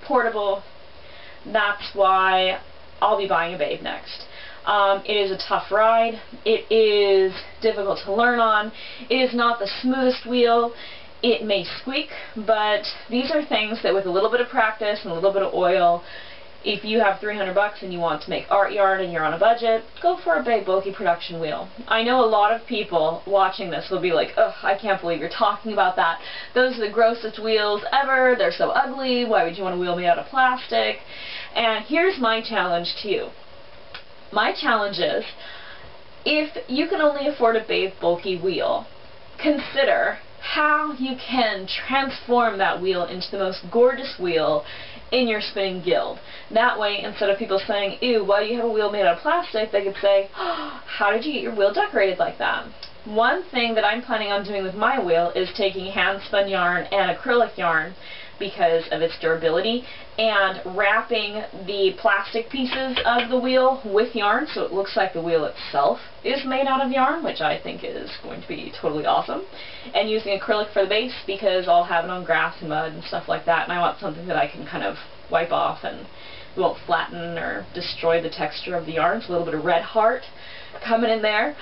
portable. That's why I'll be buying a Babe next. It is a tough ride. It is difficult to learn on. It is not the smoothest wheel. It may squeak, but these are things that with a little bit of practice and a little bit of oil, if you have $300 and you want to make art yarn and you're on a budget, go for a Babe Bulky production wheel. I know a lot of people watching this will be like, ugh, I can't believe you're talking about that. Those are the grossest wheels ever. They're so ugly. Why would you want a wheel made out of plastic? And here's my challenge to you. My challenge is, if you can only afford a Babe Bulky wheel, consider how you can transform that wheel into the most gorgeous wheel in your spinning guild. That way, instead of people saying, ew, why do you have a wheel made out of plastic, they could say, oh, how did you get your wheel decorated like that? One thing that I'm planning on doing with my wheel is taking hand-spun yarn and acrylic yarn because of its durability, and wrapping the plastic pieces of the wheel with yarn so it looks like the wheel itself is made out of yarn, which I think is going to be totally awesome, and using acrylic for the base because I'll have it on grass and mud and stuff like that, and I want something that I can kind of wipe off and it won't flatten or destroy the texture of the yarn. It's a little bit of Red Heart coming in there.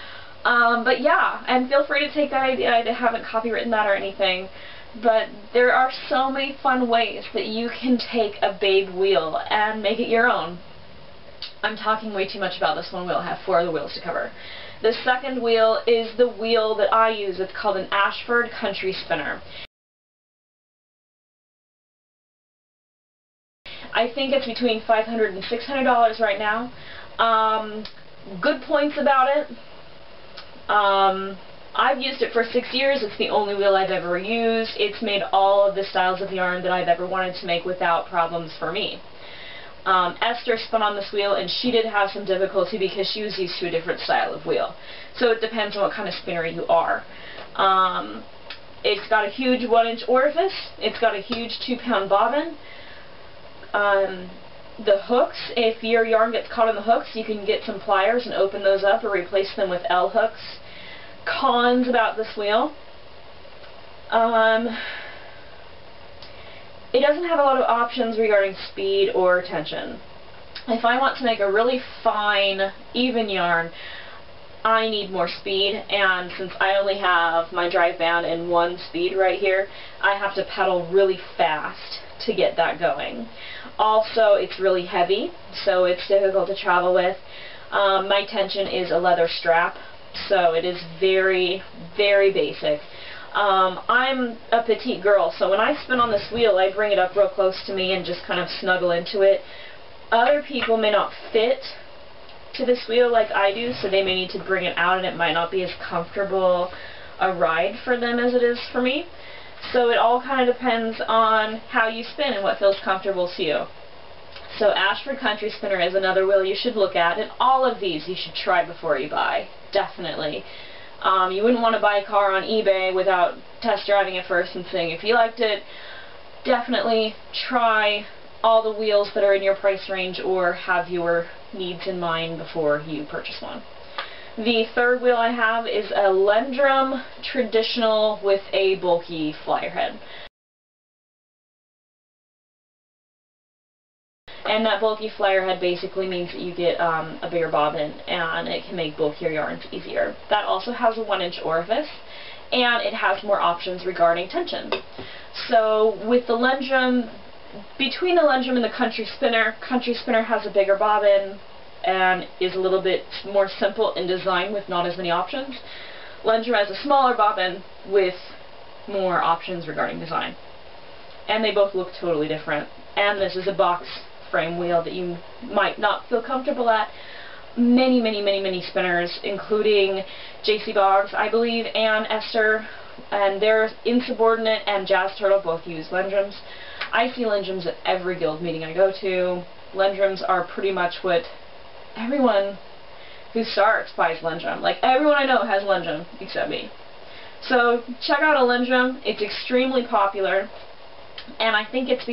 But yeah, and feel free to take that idea. I haven't copywritten that or anything. But there are so many fun ways that you can take a Babe wheel and make it your own. I'm talking way too much about this one wheel. I have 4 other wheels to cover. The second wheel is the wheel that I use. It's called an Ashford Country Spinner. I think it's between $500 and $600 right now. Good points about it. I've used it for 6 years. It's the only wheel I've ever used. It's made all of the styles of yarn that I've ever wanted to make without problems for me. Esther spun on this wheel, and she did have some difficulty because she was used to a different style of wheel. So it depends on what kind of spinner you are. It's got a huge 1-inch orifice. It's got a huge 2-pound bobbin. The hooks, if your yarn gets caught on the hooks, you can get some pliers and open those up or replace them with L hooks. Cons about this wheel. It doesn't have a lot of options regarding speed or tension. If I want to make a really fine, even yarn, I need more speed, and since I only have my drive band in 1 speed right here, I have to pedal really fast to get that going. Also, it's really heavy, so it's difficult to travel with. My tension is a leather strap, so it is very, very basic. I'm a petite girl, so when I spin on this wheel, I bring it up real close to me and just kind of snuggle into it. Other people may not fit to this wheel like I do, so they may need to bring it out, and it might not be as comfortable a ride for them as it is for me. So it all kind of depends on how you spin and what feels comfortable to you. So Ashford Country Spinner is another wheel you should look at, and all of these you should try before you buy, definitely. You wouldn't want to buy a car on eBay without test driving it first and seeing if you liked it. Definitely try all the wheels that are in your price range or have your needs in mind before you purchase one. The third wheel I have is a Lendrum Traditional with a bulky flyer head. And that bulky flyer head basically means that you get a bigger bobbin, and it can make bulkier yarns easier. That also has a 1-inch orifice, and it has more options regarding tension. So with the Lendrum, between the Lendrum and the Country Spinner has a bigger bobbin and is a little bit more simple in design with not as many options. Lendrum has a smaller bobbin with more options regarding design. And they both look totally different. And this is a box frame wheel that you might not feel comfortable at. Many spinners, including JC Boggs, I believe, and Esther, and their Insubordinate and Jazz Turtle both use Lendrums. I see Lendrums at every guild meeting I go to. Lendrums are pretty much what everyone who starts buys Lendrum. Like, everyone I know has Lendrum except me. So check out a Lendrum. It's extremely popular, and I think it's